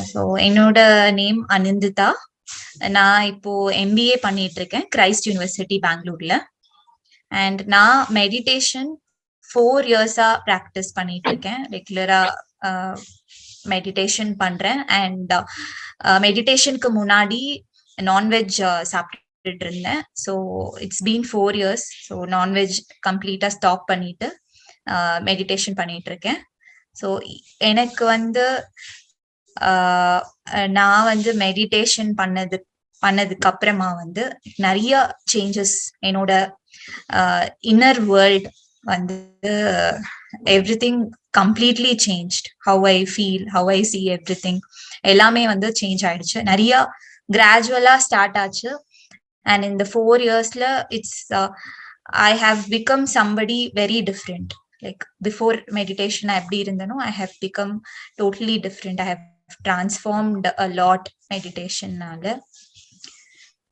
So என்னோட name Aninditha. நான் இப்போ MBA பண்ணிட்டு இருக்கேன் கிரைஸ்ட் யூனிவர்சிட்டி பெங்களூர்ல. அண்ட் நான் மெடிடேஷன் 4 இயர்ஸா ப்ராக்டிஸ் பண்ணிட்டு இருக்கேன். ரெகுலரா மெடிடேஷன் பண்றேன். அண்ட் மெடிடேஷனுக்கு முன்னாடி நான்வெஜ் சாப்பிட்டுட்டு இருந்தேன். So it's been 4 years. So non veg கம்ப்ளீட்டா ஸ்டாப் பண்ணிட்டு மெடிடேஷன் பண்ணிட்டு இருக்கேன். ஸோ எனக்கு வந்து நான் வந்து மெடிடேஷன் பண்ணதுக்கு அப்புறமா வந்து நிறைய சேஞ்சஸ் என்னோட இன்னர் வேர்ல்ட் வந்து everything completely changed. How I feel, how I see everything எல்லாமே வந்து சேஞ்ச் ஆயிடுச்சு. நிறைய கிராஜுவலா ஸ்டார்ட் ஆச்சு. அண்ட் இந்த 4 இயர்ஸ்ல it's I have become somebody very different. Like before meditation I எப்படி இருந்தனோ I have become totally different. I have transformed a lot meditation நால.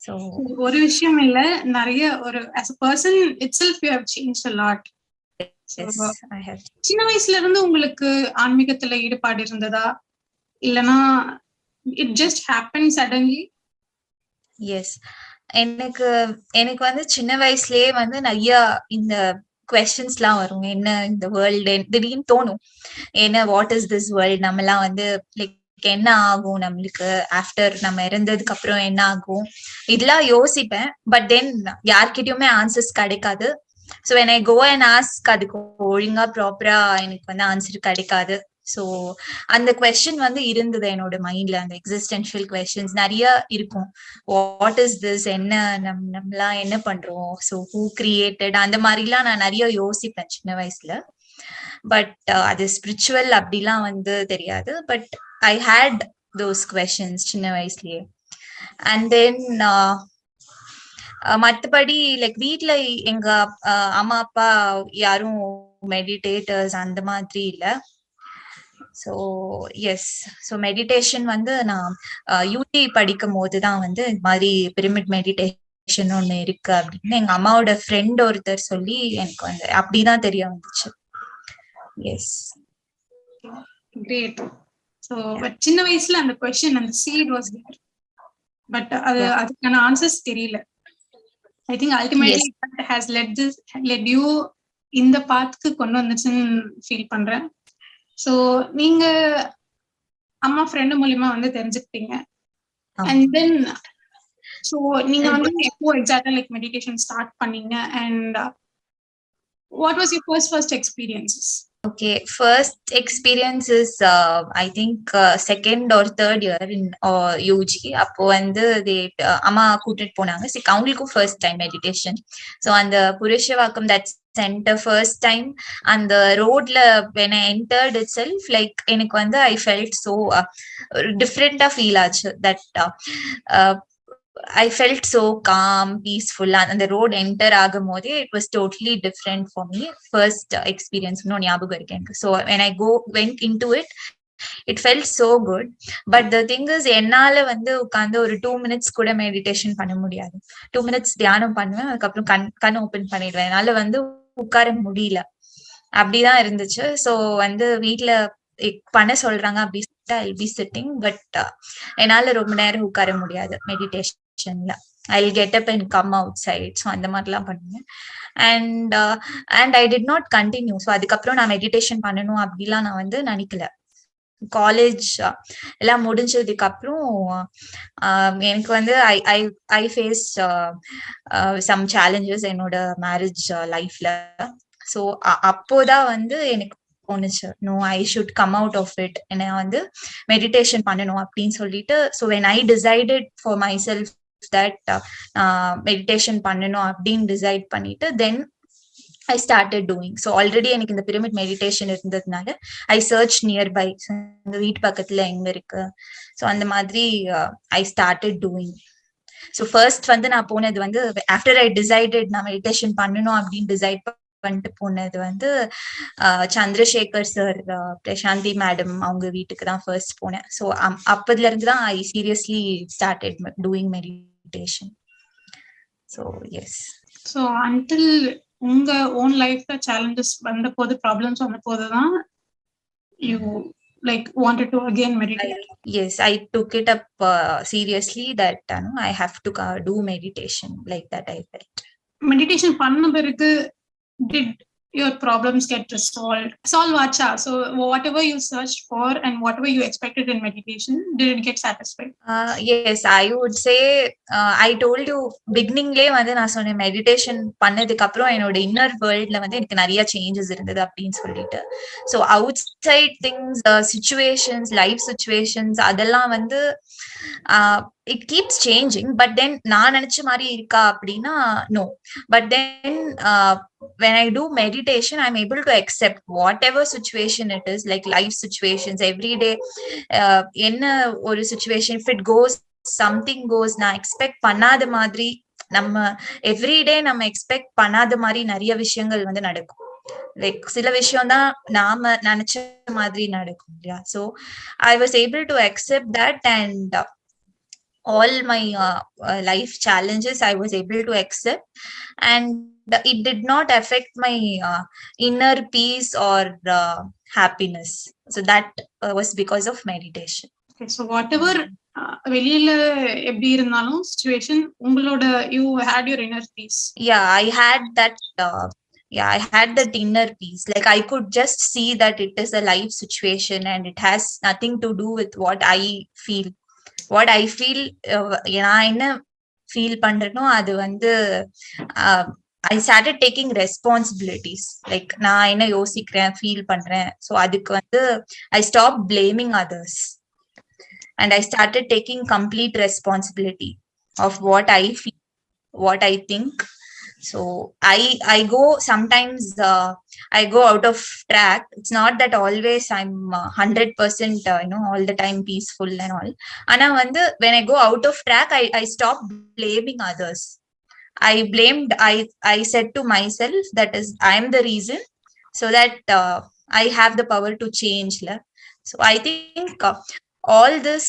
So ஒரு விஷயம் இல்ல, நிறைய ஒரு as a person itself you have changed a lot. Yes, I have. சின்ன வயசுல இருந்து உங்களுக்கு ஆன்மீகத்துல ஈடுபாடு இருந்ததா இல்லனா it just happened suddenly? Yes, எனக்கு வந்து சின்ன வயசுலயே வந்து நிறைய இந்த கொஸ்டின்ஸ் எல்லாம் வரும். என்ன இந்த வேர்ல்டு திடீர்னு தோணும், என்ன வாட் இஸ் திஸ் வேர்ல்ட், நம்ம எல்லாம் வந்து லைக் என்ன ஆகும் நம்மளுக்கு ஆஃப்டர் நம்ம இறந்ததுக்கு அப்புறம் என்ன ஆகும், இதெல்லாம் யோசிப்பேன். பட் தென் யார்கிட்டயுமே ஆன்சர்ஸ் கிடைக்காது. So when I go and ask அதுக்கு ஒழுங்கா ப்ராப்பரா எனக்கு வந்து ஆன்சர் கிடைக்காது. ஸோ அந்த கொஸ்டின் வந்து இருந்தது என்னோட மைண்ட்ல. அந்த எக்ஸிஸ்டென்ஷியல் கொஸ்டின்ஸ் நிறைய இருக்கும். வாட் இஸ் திஸ், என்ன நம்மலாம் என்ன பண்றோம், ஸோ ஹூ கிரியேட்டட், அந்த மாதிரிலாம் நான் நிறைய யோசிப்பேன் சின்ன வயசுல. பட் அது ஸ்பிரிச்சுவல் அப்படிலாம் வந்து தெரியாது. But I had those questions சின்ன வயசுலயே. அண்ட் தென் மற்றபடி லைக் வீட்ல எங்க அம்மா அப்பா யாரும் மெடிடேட்டர்ஸ் அந்த மாதிரி இல்லை. ஸோ எஸ், ஸோ மெடிடேஷன் வந்து நான் யூடி படிக்கும் போது தான் வந்து இந்த மாதிரி பிரமிட் மெடிடேஷன் ஒன்று இருக்கு அப்படின்னு எங்க அம்மாவோட ஃப்ரெண்ட் ஒருத்தர் சொல்லி எனக்கு வந்து அப்படிதான் தெரிய வந்துச்சு. S, great. ஸோ பட் சின்ன வயசுல அந்த கொஸ்டின், அந்த சீட் வாஸ் தேர், பட் அதுக்கான ஆன்சர்ஸ் தெரியல. I think ultimately that has let you இந்த பாத்துக்கு கொண்டு வந்துச்சுன்னு ஃபீல் பண்றேன். ஸோ நீங்க அம்மா ஃப்ரெண்டு மூலியமா வந்து தெரிஞ்சுக்கிட்டீங்க. அண்ட் தென் ஸோ நீங்க வந்து எப்போ எக்ஸாக்டா லைக் மெடிடேஷன் ஸ்டார்ட் பண்ணீங்க and what was your first experiences? Okay, first experience is I think second or third year in UG. அப்போ வந்து அம்மா கூட்டிட்டு போனாங்க. அவங்களுக்கும் ஃபர்ஸ்ட் டைம் மெடிடேஷன். ஸோ அந்த Purasawalkam that centre first time அந்த ரோட்ல when I entered itself, like எனக்கு வந்து I felt so டிஃப்ரெண்டா ஃபீல் ஆச்சு. That I felt so calm, peaceful. And the road enter ஆகும்போதே it was totally different for me. First experience இன்னும் ஞாபகம் இருக்கு எனக்கு. So when I went into it, it felt so good. But the thing is, என்னால வந்து உட்காந்து ஒரு 2 minutes கூட meditation பண்ண முடியாது. 2 minutes தியானம் பண்ணுவேன், அதுக்கப்புறம் கண் ஓபன் பண்ணிடுவேன். என்னால வந்து உட்கார முடியல, அப்படிதான் இருந்துச்சு. ஸோ வந்து வீட்டுல பண்ண சொல்றாங்க அப்படி I'll be sitting, but என்னால ரொம்ப நேரம் உட்கார முடியாது மெடிடேஷன்ல. I'll get up and come outside. So அந்த மாதிரிலாம் பண்ணுவேன். And I did not continue. So அதுக்கப்புறம் நான் மெடிடேஷன் பண்ணணும் அப்படிலாம் நான் வந்து நினைக்கல. காலேஜ் எல்லாம் முடிஞ்சதுக்கு அப்புறம் எனக்கு வந்து ஐ ஃபேஸ் சம் சேலஞ்சஸ் என்னோட மேரேஜ் லைஃப்ல. ஸோ அப்போதான் வந்து எனக்கு தோணுச்சு, no I should come out of it, என்ன வந்து மெடிடேஷன் பண்ணணும் அப்படின்னு சொல்லிட்டு. So when I decided for myself that meditation பண்ணணும் அப்படின்னு டிசைட் பண்ணிட்டு தென் I started doing. So already எனக்கு இந்த பிரமிட் மெடிடேஷன் இருந்ததுனால I searched nearby, இந்த வீட்டு பக்கத்துல எங்க இருக்கு, ஸோ அந்த மாதிரி I started doing. So first வந்து நான் போனது வந்து ஆஃப்டர் ஐ டிசைடட் நான் மெடிடேஷன் பண்ணணும் அப்படின்னு டிசைட் பண்ணிட்டு போனது வந்து சந்திரசேகர் சார், பிரசாந்தி மேடம் அவங்க வீட்டுக்கு தான் ஃபர்ஸ்ட் போனேன். ஸோ அப்பதுல இருந்து தான் I seriously started doing meditation. So yes. So until உங்க ஓன் லைஃப்ல சேலஞ்சஸ் வந்த போது, ப்ராப்ளம்ஸ் வந்த போதுதான் you like wanted to again meditate? Yes, I took it up seriously that I have to do meditation. Like that I felt. Meditation பண்ண பிறகு did your problems get solve acha? So whatever you searched for and whatever you expected in meditation, did it get satisfied? Yes, I would say I told you beginningலே வந்து நான் சொன்னேன் meditation பண்ணதுக்கு அப்புறம் என்னோட inner வேர்ல்ட்ல வந்து எனக்கு நிறைய சேஞ்சஸ் இருந்தது அப்படின்னு சொல்லிட்டு. So outside things, situations, life situations அதெல்லாம் வந்து it keeps changing. But then நான் நினைச்ச மாதிரி இருக்கா அப்படின்னா no. But then when I do meditation, I'm able to accept whatever situation it is, like life situations, every day. என்ன ஒரு situation, if it goes, something goes, நான் expect பண்ணாத மாதிரி, நம்ம எவ்ரிடே நம்ம எக்ஸ்பெக்ட் பண்ணாத மாதிரி நிறைய விஷயங்கள் வந்து நடக்கும். லைக் சில விஷயம் தான் நாம நினைச்ச மாதிரி நடக்கும் இல்லையா. So I was able to accept that and all my life challenges I was able to accept, and it did not affect my inner peace or happiness. So that was because of meditation. Okay, so whatever வெளியில எப்படி இருந்தாலும் situation, உங்களோட you had your inner peace. Yeah, I had that I had that inner peace. Like I could just see that it is a life situation and it has nothing to do with what I feel. What I feel, நான் என்ன feel பண்றேனோ அது வந்து I started taking responsibilities. Like நான் என்ன யோசிக்கிறேன், feel பண்றேன், so அதுக்கு வந்து I stopped blaming others and I started taking complete responsibility of what I feel, what I think. So I go sometimes I go out of track. It's not that always I'm 100% all the time peaceful and all. Ana vandu when I go out of track, I stop blaming others. I said to myself that is I am the reason, so that I have the power to change la. So I think all this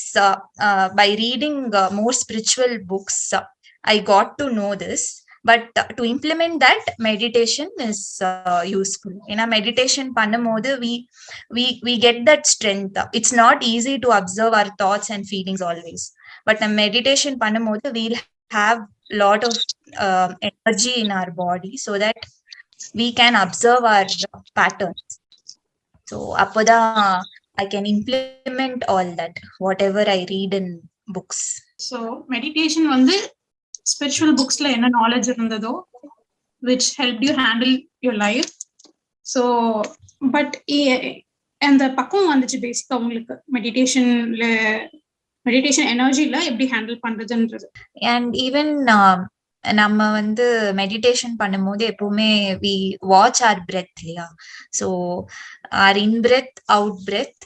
by reading more spiritual books, I got to know this. But to implement that, meditation is useful. In a meditation பண்ணும்போது we get that strength. It's not easy to observe our thoughts and feelings always, but a meditation பண்ணும்போது we'll have lot of energy in our body so that we can observe our patterns. So அப்போதான் I can implement all that whatever I read in books. So meditation வந்து spiritual booksல என்ன knowledge இருந்ததோ which helped you handle your life. So but அந்த பக்கம் வந்துச்சு பேசிக்கா உங்களுக்கு meditation எனர்ஜில எப்படி ஹேண்டில் பண்றதுன்றது. And even நம்ம வந்து மெடிடேஷன் பண்ணும்போது எப்பவுமே we watch our breath இல்லையா. So our in breath, out breath,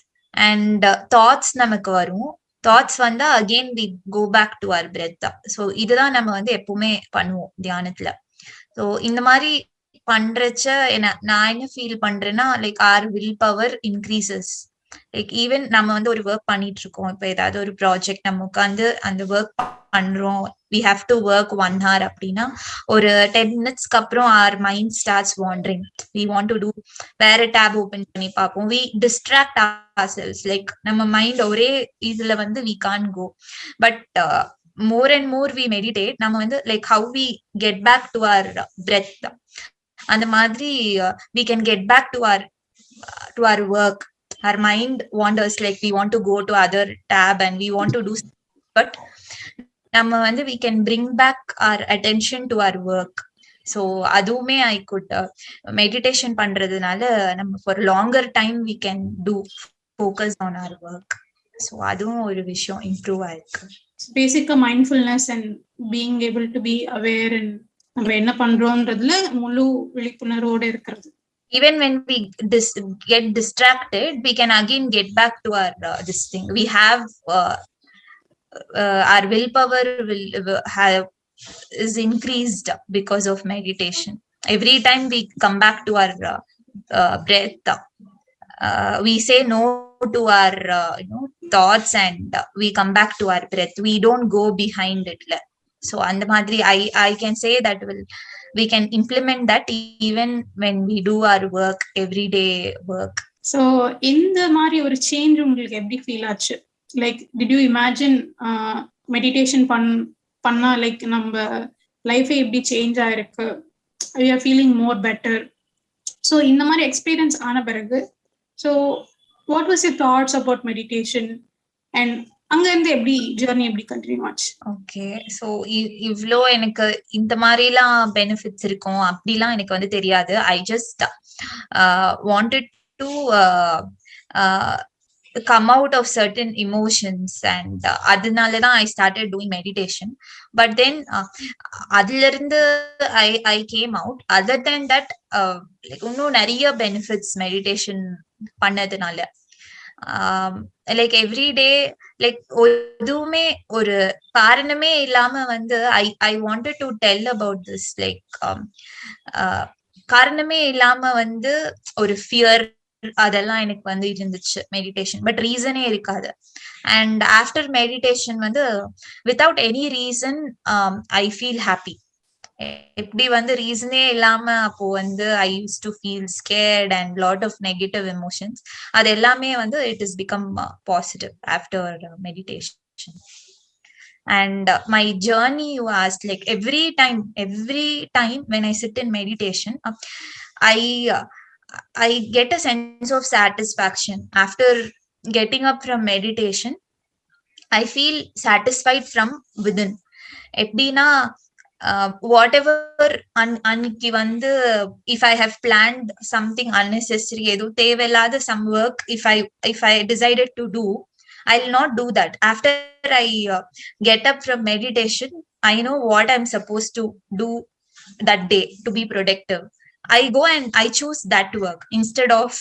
and thoughts நமக்கு வரும். தாட்ஸ் வந்தா again we go back to our breath. So இதுதான் நம்ம வந்து எப்பவுமே பண்ணுவோம் தியானத்துல. ஸோ இந்த மாதிரி பண்றச்ச நான் என்ன ஃபீல் பண்றேன்னா like our will power increases. Like even நம்ம வந்து ஒரு ஒர்க் பண்ணிட்டு இருக்கோம், இப்போ ஏதாவது ஒரு ப்ராஜெக்ட் நம்ம உட்காந்து அந்த ஒர்க் பண்றோம், we have to work 1 hour அப்படின்னா ஒரு 10 minutesக்கு அப்புறம் our mind starts wandering. We want to do வேற டேப் ஓபன் பண்ணி பார்ப்போம். we distract ourselves. like நம்ம மைண்ட் ஒரே இதுல வந்து we can't go. but more and more we meditate, நம்ம வந்து like how we get back to our breath, அந்த மாதிரி we can get back to our work. Our mind wanders, like we want to go to other tab and we want to do, but நம்ம வந்து we can bring back our attention to our work. So அதுவுமே I could meditation பண்றதுனால நம்ம for longer time we can do focus on our work. So அதுவும் ஒரு விஷயம் improve ஆயிருக்கு. பேசிக்கா mindfulness and being able to be aware and நம்ம என்ன பண்றோம்ன்றதுல முழு விழிப்புணர்வோட இருக்கிறது. Even when we get distracted, we can again get back to our this thing. We have our willpower is increased because of meditation. Every time we come back to our breath, we say no to our thoughts and we come back to our breath. We don't go behind it. So and madri I can say that we can implement that even when we do our work, everyday work. So இந்த மாதிரி ஒரு change உங்களுக்கு எப்படி feel ஆச்சு? Like did you imagine meditation பண்ணா like நம்ம லைஃபே எப்படி சேஞ்ச் ஆயிருக்கு, we are feeling more better. So இந்த மாதிரி எக்ஸ்பீரியன்ஸ் ஆன பிறகு so what was your thoughts about meditation and அங்க இருந்து எப்படி ஜர்னி எப்படி கண்டினியூ ஆச்சு? ஓகே, ஸோ இவ்ளோ எனக்கு இந்த மாதிரிலாம் பெனிஃபிட்ஸ் இருக்கும் அப்படிலாம் எனக்கு வந்து தெரியாது. I just wanted to come out of certain emotions and அதனாலதான் I started doing meditation. But then அதுல இருந்து I came out. Other than that இன்னும் நிறைய பெனிஃபிட்ஸ் மெடிடேஷன் பண்ணதுனால. லைக் எவ்ரி டே லைக் எதுவுமே ஒரு காரணமே இல்லாம வந்து I wanted to tell about this. Like காரணமே இல்லாம வந்து ஒரு ஃபியர் அதெல்லாம் எனக்கு வந்து இருந்துச்சு மெடிடேஷன், பட் ரீசனே இருக்காது. அண்ட் ஆஃப்டர் மெடிடேஷன் வந்து without any reason I feel happy. எப்படி வந்து ரீசனே இல்லாம அப்போ வந்து I use to feel scared and lot of negative emotions, அது எல்லாமே வந்து it is become positive after meditation. And my journey was like every time when I sit in meditation, I get a sense of satisfaction. After getting up from meditation, I feel satisfied from within. எப்படின்னா whatever அன்னைக்கு வந்து if I have planned something unnecessary, எதுவும் தேவையில்லாத some work, if I decided to do, I'll not do that. After I get up from meditation, I know what I'm supposed to do that day to be productive. I go and I choose that work instead of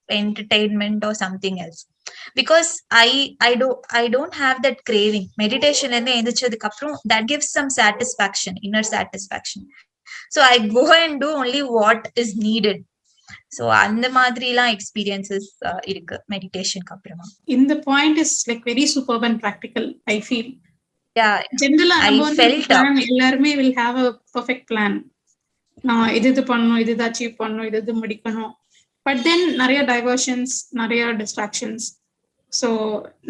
entertainment or something else, because I don't have that craving. Meditation ல எந்திரிச்சதுக்கு அப்புறம் that gives some satisfaction, inner satisfaction. So I go and do only what is needed. So அந்த மாதிரிலாம் experiences இருக்கு மெடிடேஷனுக்கு அப்புறமா. இந்த point is like very super and practical I feel. ஜெனரலா எல்லாருமே will have a perfect plan. நான் இது பண்ணணும், இது அச்சீவ் பண்ணணும், இது முடிக்கணும். பட் தென் நிறைய டைவர்ஷன்ஸ், நிறைய டிஸ்ட்ராக்ஷன்ஸ், ஸோ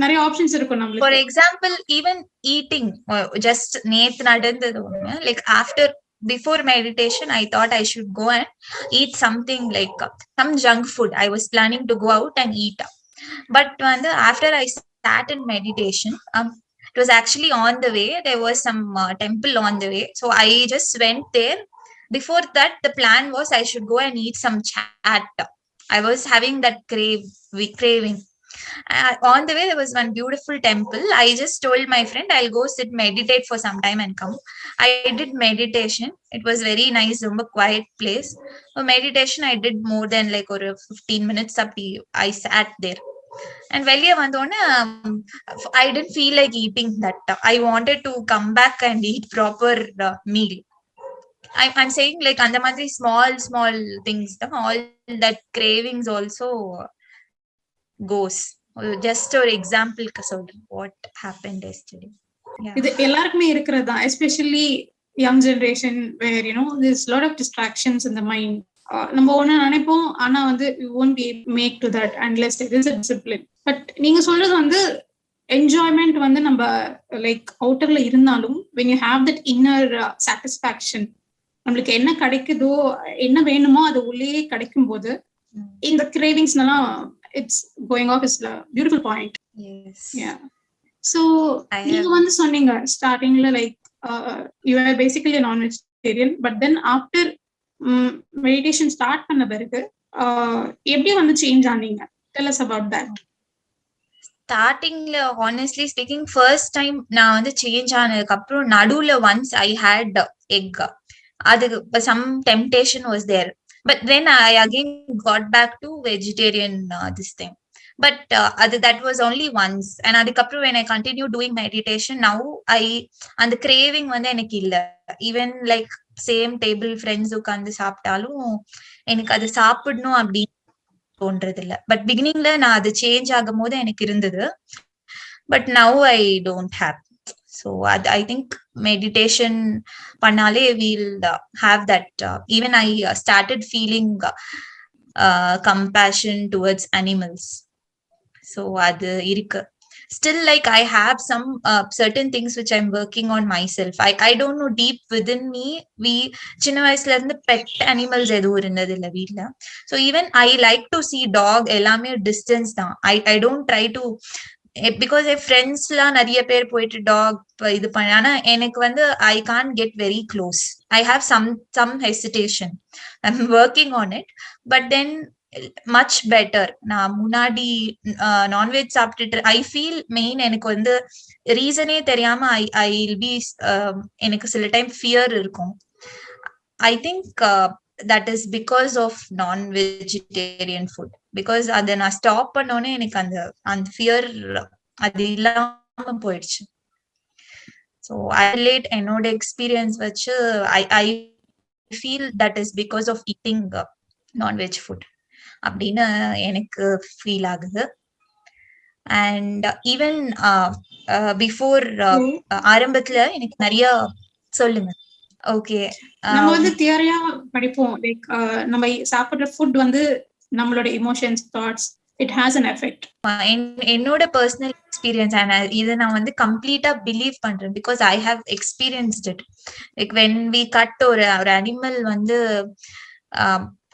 நிறைய ஆப்ஷன்ஸ் இருக்கும் நம்மளுக்கு. For example even eating, just நேத்து நடந்தது ஒண்ணு. Like after before meditation I thought I should go and eat something like some junk food. I was planning to go out and eat, but after I sat in meditation, it was actually on the way. There was some temple on the way, so I just went there. Before that the plan was I should go and eat some chat. I was having that craving. On the way there was one beautiful temple. I just told my friend I'll go sit meditate for some time and come. I did meditation. It was very nice, ரொம்ப quiet place. For meditation I did more than like ஒரு 15 minutes up. I sat there and வெளிய வந்தோனே I didn't feel like eating that. I wanted to come back and eat proper meal. I'm saying like அந்த மாதிரி small things, all that cravings also goes. Just ஒரு எக்ஸாம்பிளுக்கு சொல்றேன் what happened yesterday. இது எல்லாருக்குமே இருக்கிறதா, especially young generation where you know there's lot of distractions in the mind. நம்ம ஒண்ணு நினைப்போம், ஆனா வந்து we won't be make to that unless there is a discipline. But நீங்க சொல்றது வந்து என்ஜாய்மெண்ட் வந்து நம்ம லைக் அவுட்டர்ல இருந்தாலும் when you have that inner satisfaction, நம்மளுக்கு என்ன கிடைக்குதோ, என்ன வேணுமோ அது உள்ளே கிடைக்கும் போது இந்த கிரேவிங்ஸ் எல்லாம் it's going off is a beautiful point. Yes. Yeah. So நீங்க வந்து சொன்னீங்க ஸ்டார்டிங்ல like you are basically a non-vegetarian, but then after meditation start பண்ண பிறகு எப்படி வந்து change ஆனீங்க? Tell us about that. ஸ்டார்டிங்ல honestly speaking first time நான் வந்து சேஞ்ச் ஆனதுக்கு அப்புறம் நடுவுல once I had egg, அது some temptation was there. But then I again got back to vegetarian this thing. But that was only once. And adukapru when I continue doing meditation, now and the craving வந்து எனக்கு இல்ல. Even like same table friends உட்கார்ந்து சாப்பிட்டாலும் எனக்கு அது சாப்பிடணும் அப்படி தோன்றது இல்ல. பட் பிகினிங்ல நான் அது சேஞ்ச் ஆகும் போது எனக்கு இருந்தது. But now I don't have. So I think meditation panale we'll have that. Even I started feeling compassion towards animals. So adu irukku. Still, like, I have some certain things which I'm working on myself. I don't know, deep within me, we சின்ன வயசுல இருந்து pet animals எதுவும் இருந்தது இல்ல வீட்ல. So even I like to see dog எல்லாமே distance தான். I don't try to, because N friends எல்லாம் நிறைய பேர் போயிட்டு டாக் இது பண்ண, ஆனா எனக்கு வந்து I can't get very close. I have some hesitation. I'm working on it, but then much better. நான் முன்னாடி நான்வெஜ் சாப்பிட்டுட்டு ஐ ஃபீல் மெயின் எனக்கு வந்து ரீசனே தெரியாம ஐ வில் பி, எனக்கு சில டைம் ஃபியர் இருக்கும். I think that is because of non vegetarian food. Because அதை நான் ஸ்டாப் பண்ணோன்னே எனக்கு அந்த அந்த ஃபியர் அது இல்லாம போயிடுச்சு. ஸோ ஐ ரிலேட் என்னோட எக்ஸ்பீரியன்ஸ் வச்சு I feel that is because of eating nonveg food அப்படின்னு எனக்கு ஃபீல் ஆகுது. அண்ட் ஈவன் பிஃபோர் ஆரம்பத்துல எனக்கு நிறைய சொல்லுங்க. ஓகே, நம்ம வந்து தியரியா படிப்போம், லைக் நம்ம சாப்பிடுற ஃபுட் வந்து நம்மளோட emotions, thoughts, it has an effect. என்னோட பர்சனல் எக்ஸ்பீரியன்ஸ் அண்ட் இதை நான் வந்து கம்ப்ளீட்டா பிலீவ் பண்றேன். Because I have experienced it. Like when we cut ஒரு அனிமல் வந்து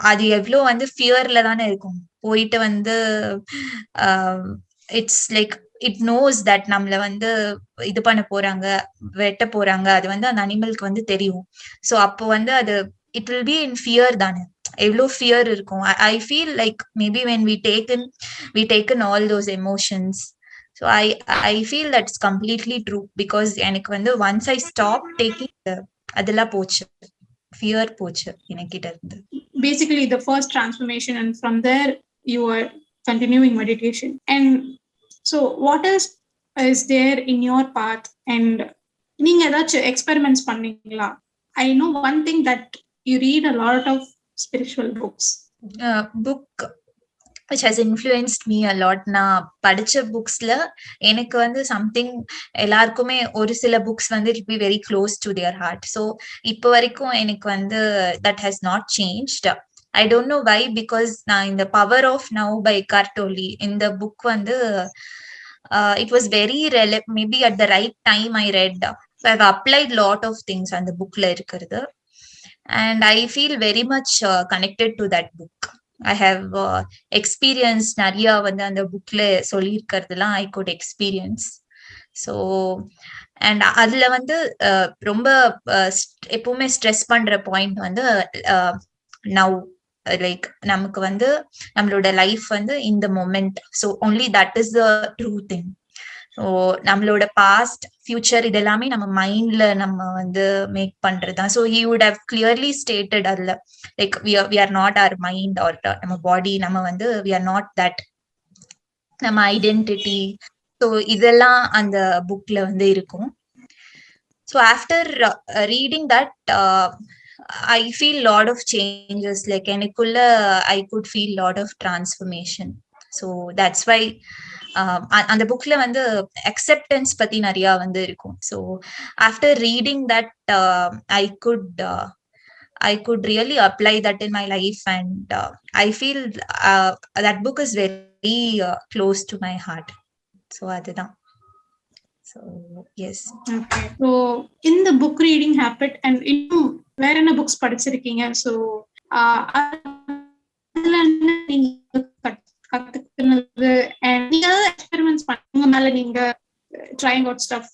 அது எவ்வளவு வந்து ஃபியர்ல தானே இருக்கும். போயிட்டு வந்து it's like it knows that நம்மள வந்து இது பண்ண போறாங்க, வெட்ட போறாங்க. அது வந்து அந்த அனிமலுக்கு வந்து தெரியும். ஸோ அப்போ வந்து அது it will be in fear தானே. எவ்வளோ ஃபியர் இருக்கும். I feel like maybe when we taken all those emotions. So I feel that's completely true. Because எனக்கு வந்து ஒன்ஸ் ஐ ஸ்டாப் டேக்கிங் அதெல்லாம் போச்சு, ஃபியர் போச்சு என்கிட்ட இருந்து. Basically the first transformation, and from there you are continuing meditation. And so what is there in your path? And நீங்க ஏதாச்சும் experiments பண்ணீங்களா? I know one thing that you read a lot of spiritual books. Book which has influenced me a lot. நான் படிச்ச புக்ஸ்ல எனக்கு வந்து something, எல்லாருக்குமே ஒரு சில புக்ஸ் வந்து it be very close to their heart. So இப்போ வரைக்கும் எனக்கு வந்து that has not changed. I don't know why, because நான் இந்த power of now by Eckhart Tolle இந்த புக் வந்து it was very maybe at the right time I read. So I have applied lot of things அந்த புக்ல இருக்கிறது. And I feel very much connected to that book. I have experienced நிறைய வந்து அந்த புக்ல சொல்லியிருக்கிறதுலாம் I good experience. So and அதுல வந்து ரொம்ப எப்பவுமே ஸ்ட்ரெஸ் பண்ற பாயிண்ட் வந்து நவ், லைக் நமக்கு வந்து நம்மளோட லைஃப் வந்து இந்த moment. So only that is the true thing. So நம்மளோட பாஸ்ட், ஃபியூச்சர் இதெல்லாமே நம்ம மைண்ட்ல நம்ம வந்து மேக் பண்றதுதான். So he would have clearly stated அதுல, like we are not our mind are நம்ம பாடி, நம்ம வந்து வி ஆர் நாட் தட், நம்ம ஐடென்டிட்டி. ஸோ இதெல்லாம் அந்த புக்ல வந்து இருக்கும். So after reading that I feel lot of changes. Like எனக்குள்ள I could feel lot of transformation. So that's why அந்த புக்ல வந்து அக்செப்டன்ஸ் பத்தி நிறைய வந்து இருக்கும். So after reading that I could really apply that in my life, and I feel that book is very close to my heart. So அதுதான். So yes. Okay. So in the book reading habit, and இன்னும் வேற என்ன books படிச்சிருக்கீங்க? So அதுல நீங்க கத்துக்கினது, and நீங்க experiments பண்ணுங்க மேல நீங்க trying out stuff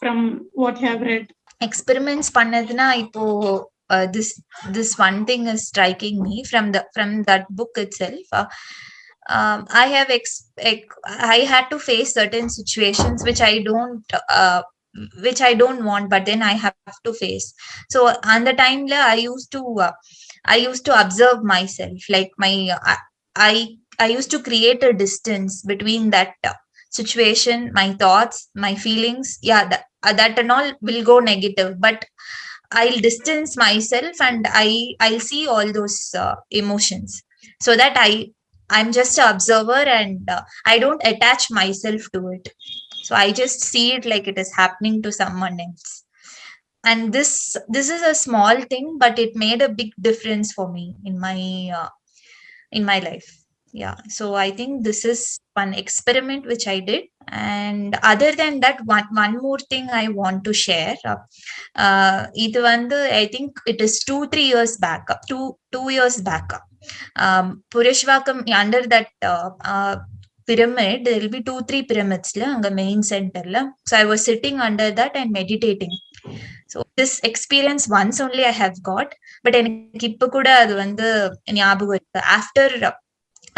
from what you have read. Experiments பண்ணதுனா இப்போ this one thing is striking me from that book itself. I had to face certain situations which I don't want, but then I have to face. So on the time I used to observe myself, like I used to create a distance between that situation, my thoughts, my feelings. Yeah, that and all will go negative, but I'll distance myself and I'll see all those emotions, so that I'm just an observer, and I don't attach myself to it. So I just see it like it is happening to someone else. And this is a small thing, but it made a big difference for me in my in my life. Yeah, so I think this is one experiment which I did. And other than that, one more thing I want to share. இது வந்து I think it is 2-3 years back, 2 years back. Purishwakam, under that pyramid, there will be 2-3 pyramids la anga main center la. So I was sitting under that and meditating. So this experience once only I have got, but எனக்கு இப்ப கூட அது வந்து ஞாபகம் இருக்கு.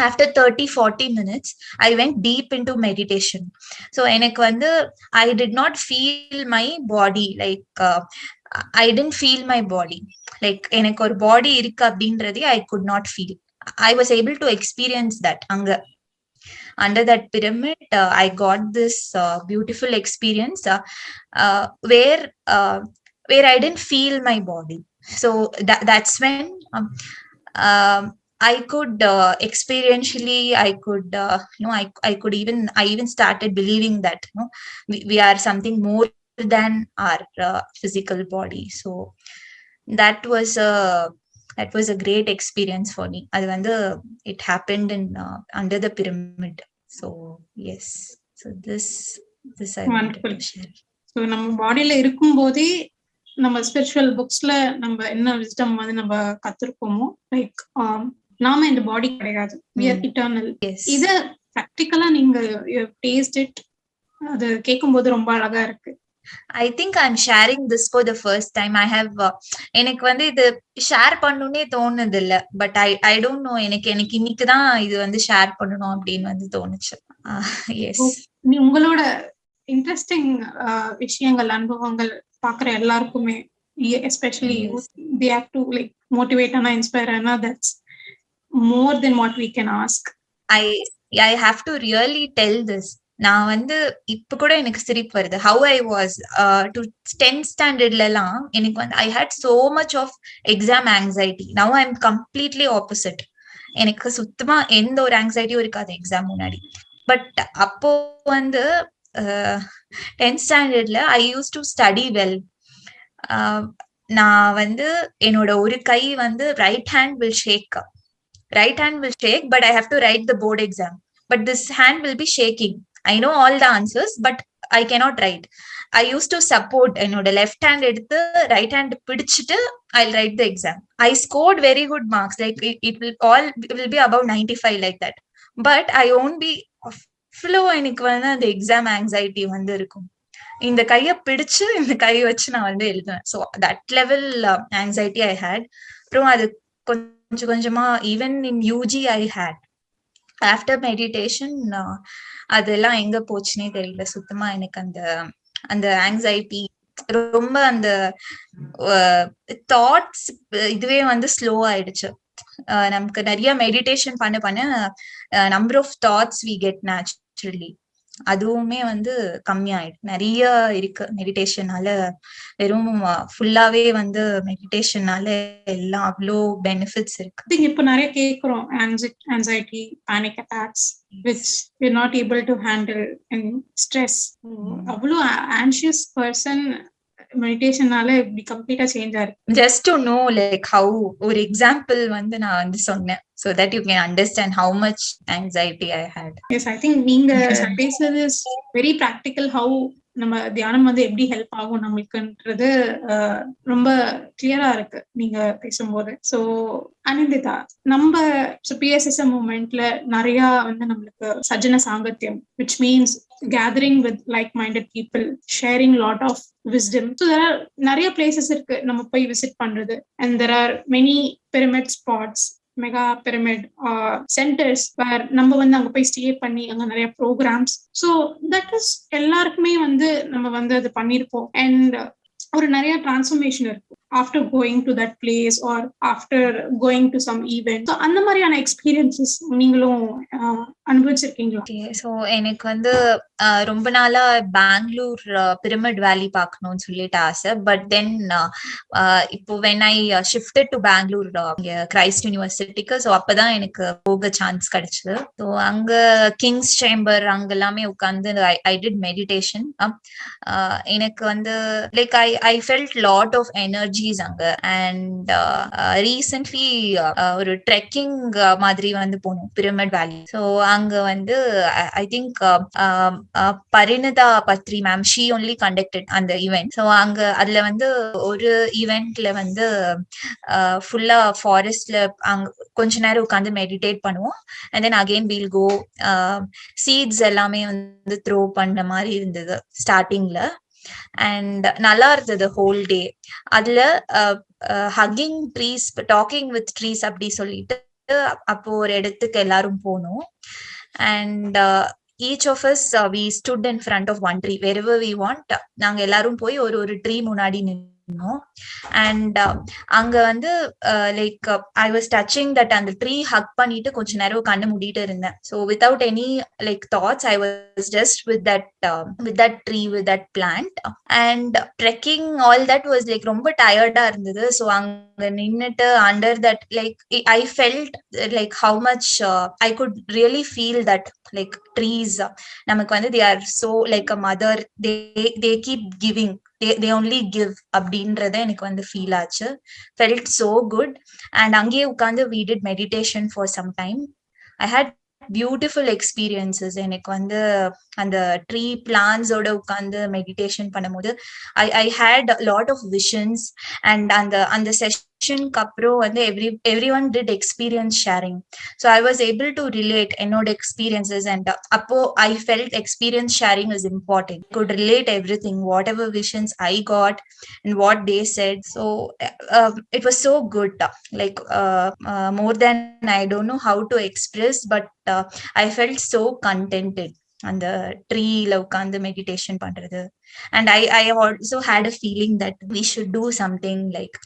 After 30-40 minutes, I went deep into meditation. So எனக்கு வந்து I did not feel my body, like I didn't feel my body. Like எனக்கு ஒரு body இருக்கு அப்படின்றதே I could not feel. I was able to experience that அங்க. Under that pyramid, I got this beautiful experience where I didn't feel my body. So that's when I could experientially, I could, I even started believing that, we are something more than our physical body. So that was a great experience for me. அது வந்து it happened in under the pyramid. So yes, so this I wanted to share. So நம்ம பாடியில இருக்கும் போதே நம்ம spiritual புக்ஸ்ல நம்ம என்ன wisdom வந்து நம்ம கத்துருப்போமோ, லைக் நாம இந்த பாடி கிடையாது, we are eternal. இத பிராக்டிகலா நீங்க டேஸ்ட் இட், அது கேட்கும்போது ரொம்ப அழகா இருக்கு. I think I'm sharing this for the first time. I have எனக்கு வந்து இது ஷேர் பண்ணணும்னே தோணுது இல்ல, பட் I don't know, எனக்கு இன்னைக்கு தான் இது வந்து ஷேர் பண்ணணும் அப்படின்னு வந்து தோணுச்சு. எஸ், நீ உங்களோட இன்ட்ரெஸ்டிங் விஷயங்கள், அனுபவங்கள் பாக்குற எல்லாருக்குமே, especially they have to like motivate and inspire, and that's more than what we can ask. I have to really tell this. நான் வந்து இப்ப கூட எனக்கு சிரிப்பு வருது. How I was to 10th standardல எல்லாம் எனக்கு வந்து I had so much of exam anxiety. Now I'm completely opposite. எனக்கு சுத்தமா எந்த ஒரு ஆங்ஸைட்டியும் இருக்காது எக்ஸாம் முன்னாடி. பட் அப்போ வந்து 10th standardல I used to study well. நான் வந்து என்னோட ஒரு கை வந்து right hand will shake, but I have to write the board exam. But this hand will be shaking. I know all the answers, but I cannot write. I used to support என்னோட left hand எடுத்து right hand பிடிச்சிட்டு I'll write the exam. I scored very good marks. Like it will be above 95 like that. But I won't be flow. எனக்கு வந்து அந்த exam anxiety வந்து இருக்கும். இந்த கையை பிடிச்சு இந்த கையை வச்சு நான் வந்து எழுதுவேன். So that level anxiety I had. அப்புறம் அது கொஞ்சம் கொஞ்சமா even in UG I had. After meditation அதெல்லாம் எங்க போச்சுன்னே தெரியல சுத்தமா. எனக்கு அந்த ஆங்ஸைட்டி ரொம்ப, அந்த தாட்ஸ் இதுவே வந்து ஸ்லோ ஆயிடுச்சு. நமக்கு நிறைய மெடிடேஷன் பண்ண number of thoughts we get naturally, அதுவுமே வந்து கம்மியாயிடும். நிறைய இருக்கு மெடிடேஷனால. வெறும் ஃபுல்லாவே வந்து மெடிடேஷனால எல்லாம் அவ்வளோ பெனிஃபிட்ஸ் இருக்கு. இப்ப நிறைய கேக்குறோம் anxiety, panic attacks which we're not able to handle, and stress. அவ்வளோ anxious person மெடிடேஷனால இப்படி கம்ப்ளீட்டா சேஞ்ச் ஆயிருக்கு. Just to know like how, ஒரு எக்ஸாம்பிள் வந்து நான் வந்து சொன்னேன், so that you can understand how much anxiety I had. Yes, I think நீங்க பேசுறது is very practical. how நம்ம தியானம் வந்து எப்படி ஹெல்ப் ஆகும் நம்மளுக்குன்றது ரொம்ப கிளியரா இருக்கு நீங்க பேசும்போது. ஸோ அனிந்திதா, நம்ம பிஎஸ்எஸ்எம் மூமெண்ட்ல நிறைய வந்து நம்மளுக்கு சஜ்ஜன சாங்கத்தியம், which means gathering with like-minded people, sharing lot of wisdom. So there are நிறைய places இருக்கு நம்ம போய் விசிட் பண்றது, and there are many pyramid spots, mega pyramid centres where நம்ம வந்து அங்க போய் ஸ்டே பண்ணி அங்க நிறைய ப்ரோக்ராம்ஸ். ஸோ தட் இஸ் எல்லாருக்குமே வந்து நம்ம வந்து அது பண்ணிருப்போம். அண்ட் ஒரு நிறைய டிரான்ஸ்ஃபர்மேஷன் இருக்கு after going to that place or after going to some event. So அந்த மாதிரியான எக்ஸ்பீரியன்சஸ் நீங்களும் அனுபவிச்சிருக்கீங்களா? ஸோ எனக்கு வந்து ரொம்ப நாளா பெங்களூர் பிரமிட் வேலி பார்க்கணும்னு சொல்லிட்டு ஆசை. பட் தென் இப்போ when I shifted to Bangalore Christ யூனிவர்சிட்டிக்கு, ஸோ அப்பதான் எனக்கு போக சான்ஸ் கிடைச்சது. ஸோ அங்க கிங்ஸ் சேம்பர் அங்க எல்லாமே உட்காந்து ஐ டிட் மெடிடேஷன். எனக்கு வந்து like I felt lot of energies அங்க. அண்ட் ரீசென்ட்லி ஒரு ட்ரெக்கிங் மாதிரி வந்து போனோம் பிரமிட் வேலி. ஸோ அங்க வந்து I think Parinita Badri ma'am, she only conducted அந்த ஈவெண்ட். ஸோ அங்க அதுல வந்து ஒரு ஈவெண்ட்ல வந்து ஃபுல்லா ஃபாரஸ்ட்ல அங்க கொஞ்ச நேரம் உட்காந்து மெடிடேட் பண்ணுவோம். And then again we'll go seats எல்லாமே வந்து த்ரோ பண்ண மாதிரி இருந்தது ஸ்டார்டிங்ல. அண்ட் நல்லா இருந்தது ஹோல் டே. அதுல hugging trees, talking with trees அப்படி சொல்லிட்டு அப்போ ஒரு இடத்துக்கு எல்லாரும் போனோம். And each of us we stood in front of one tree wherever we want. நாங்க எல்லாரும் போய் ஒரு ட்ரீ முன்னாடி நின்னோம். அண்ட் அங்க வந்து like I was touching that அந்த ட்ரீ ஹக் பண்ணிட்டு கொஞ்ச நேரம் கண்ணு மூடிட்டு இருந்தேன். So without any like thoughts I was just with that tree, with that plant. And trekking all that was like ரொம்ப டயர்டா இருந்தது. ஸோ அங்க நின்னுட்டு under that like I felt like how much I could really feel that like trees நமக்கு வந்து they are so like a mother, they keep giving, they only give அப்படின்றத எனக்கு வந்து ஃபீல் ஆச்சு. felt so good. and அங்கேயே உட்காந்து we did meditation for some time. I had beautiful experiences. எனக்கு வந்து அந்த ட்ரீ பிளான்ஸோட உட்காந்து மெடிடேஷன் பண்ணும்போது I had lot of visions. And அந்த செஷனுக்கு அப்புறம் வந்து everyone did experience sharing. So I was able to relate என்னோட எக்ஸ்பீரியன்சஸ். அண்ட் அப்போ I felt experience sharing is important. Good relate everything, whatever visions I got and what they said. So it was so good. Like more than I don't know how to express, but I felt so contented அந்த ட்ரீல உட்காந்து meditation பண்றது. And I also had a feeling that we should do something like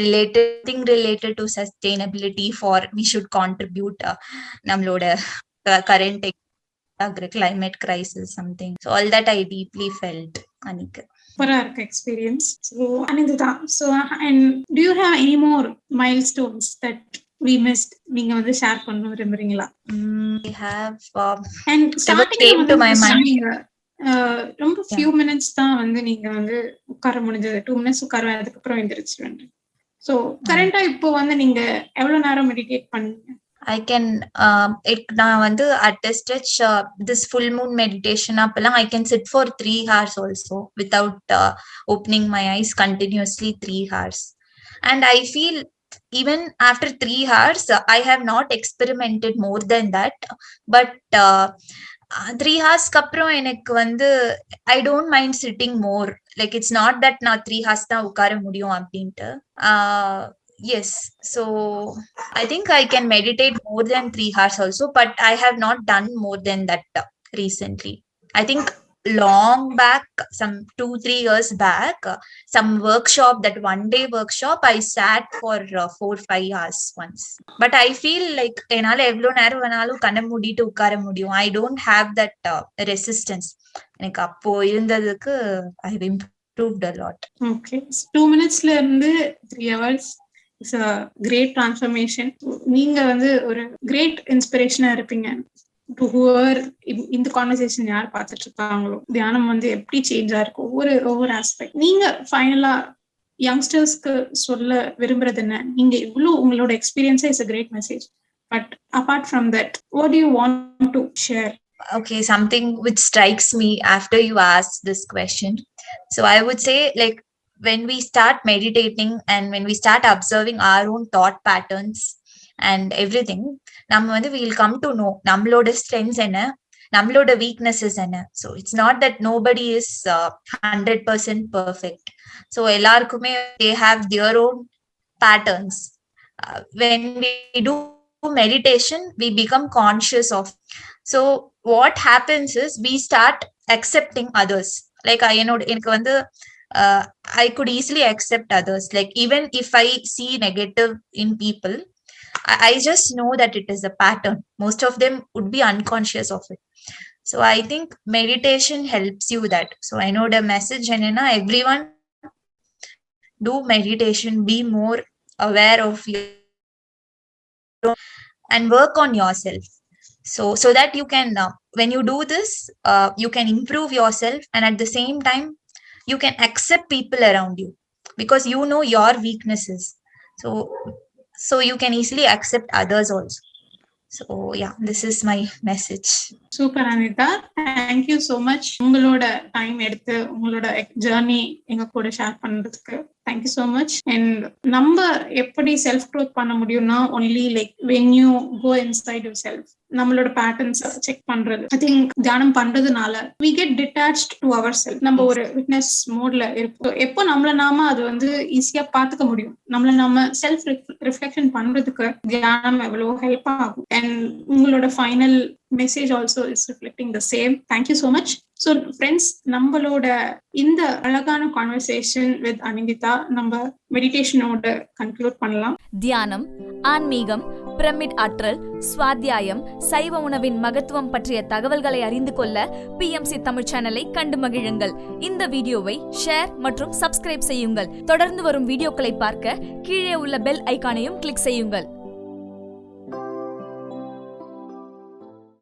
related to sustainability, for we should contribute நம்மளோட current climate crisis something. So all that I deeply felt. Anika, சூப்பரா இருக்கு experience. So Anita, so and do you have any more milestones that we missed நீங்க வந்து share பண்ண விரும்புறீங்களா? I have and came to my mind. ரொம்ப few minutes தான் வந்து நீங்க வந்து உட்கார முடிஞ்சது. 2 minutes உட்கார, அதுக்கப்புறம் எந்திரிச்சிருவேன். ஸோ கரண்டா இப்போ வந்து நீங்க எவ்வளவு நேரம் மெடிடேட் பண்ணீங்க? I can நான் வந்து at a stretch this full moon meditation அப்பெல்லாம் I can sit for 3 hours also without opening my eyes continuously 3 hours. And I feel even after 3 hours I have not experimented more than that. But 3 hours அப்புறம் எனக்கு வந்து I don't mind sitting more. Like it's not that நான் 3 hours தான் உட்கார முடியும் அப்படின்ட்டு. Yes, so I think I can meditate more than 3 hours also, but I have not done more than that recently. I think long back, some 2-3 years back, some workshop, that one day workshop, I sat for 4-5 hours once. But I feel like enala evlo neram venalum kanna mudittu ukkara mudiyum. I don't have that resistance. எனக்கு அப்போ இருந்ததுக்கு I have improved a lot. Okay, 2 minutesல இருந்து 3 hours is a great transformation. நீங்க வந்து ஒரு great inspirationஆ இருப்பீங்க to whoever இந்த conversation யார் பார்த்துட்டு இருக்காங்களோ. தியானம் வந்து எப்படி சேஞ்ச் ஆயிருக்கு ஒவ்வொரு ஆஸ்பெக்ட். நீங்க ஃபைனலா யங்ஸ்டர்ஸ்க்கு சொல்ல விரும்புறது என்ன? நீங்க இவ்வளவு உங்களோட experience is a great message, but apart from that, what do you want to share? Okay, something which strikes me after you asked this question. So I would say, like, when we start meditating and when we start observing our own thought patterns and everything, நம்ம வந்து we'll come to know நம்மளோட strengths என்ன, நம்மளோட weaknesses என்ன. So it's not that nobody is 100% perfect. So எல்லாருக்குமே they have their own patterns. When we do meditation, we become conscious of. So what happens is we start accepting others. Like எனக்கு வந்து I could easily accept others. Like even if I see negative in people, I just know that it is a pattern. Most of them would be unconscious of it. So I think meditation helps you that. So I know the message, and everyone do meditation, be more aware of your and work on yourself. So that you can when you do this, you can improve yourself, and at the same time you can accept people around you because you know your weaknesses. So you can easily accept others also. So yeah, this is my message. Super Anita, thank you so much. உங்களோட time எடுத்து உங்களோட journey எங்க கூட share பண்றதுக்கு thank you so much. And நம்ம எப்படி self growth பண்ண முடியும்னா only like when you go inside yourself, நம்மளோட பேட்டர்ன்ஸ் செக் பண்றது. ஐ திங்க் தியானம் பண்றதுனால we get detached to ourselves. நம்ம ஒரு விட்னஸ் மோட்ல இருப்போம். எப்போ நம்மள நாம அது வந்து ஈஸியா பாத்துக்க முடியும். நம்மள நாம செல்ஃப் ரிஃப்ளெக்ஷன் பண்றதுக்கு தியானம் எவ்வளவு ஹெல்ப் ஆகும். அண்ட் உங்களோட final message also is reflecting the same. Thank you so much. So friends, நம்மளோட இந்த அழகான கான்வர்சேஷன் வித் அனிந்திதா நம்ம மெடிடேஷனோட கன்க்ளூட் பண்ணலாம். தியானம், ஆன்மீகம், பிரமிட் ஆற்றல், சுவாத்தியாயம், சைவ உணவின் மகத்துவம் பற்றிய தகவல்களை அறிந்து கொள்ள PMC தமிழ் சேனலை கண்டு மகிழுங்கள். இந்த வீடியோவை ஷேர் மற்றும் சப்ஸ்கிரைப் செய்யுங்கள். தொடர்ந்து வரும் வீடியோக்களை பார்க்க கீழே உள்ள பெல் ஐகானையும் கிளிக் செய்யுங்கள்.